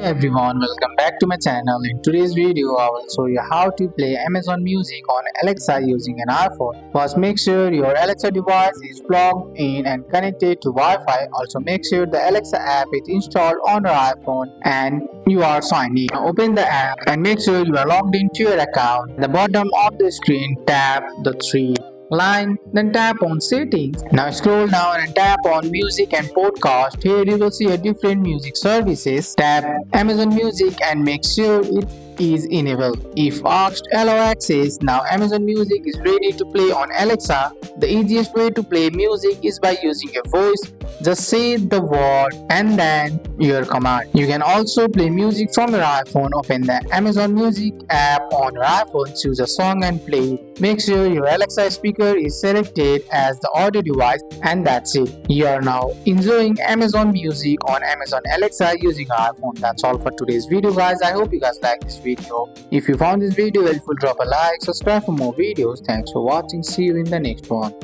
Hey everyone, welcome back to my channel. In today's video, I will show you how to play Amazon Music on Alexa using an iPhone. First, make sure your Alexa device is plugged in and connected to Wi-Fi. Also, make sure the Alexa app is installed on your iPhone and you are signed in. Now, open the app and make sure you are logged into your account. At the bottom of the screen, tap the three line, then tap on settings. Now scroll down and tap on music and podcast. Here you will see a different music services. Tap Amazon Music and make sure it is enabled. If asked allow access, now Amazon Music is ready to play on Alexa. The easiest way to play music is by using your voice. Just say the word and then your command. You can also play music from your iPhone. Open the Amazon Music app on your iPhone, choose a song and play it. Make sure your Alexa speaker is selected as the audio device, and that's it. You are now enjoying Amazon Music on Amazon Alexa using your iPhone. That's all for today's video, guys. I hope you guys like this video. If you found this video helpful, drop a like, subscribe for more videos. Thanks for watching. See you in the next one.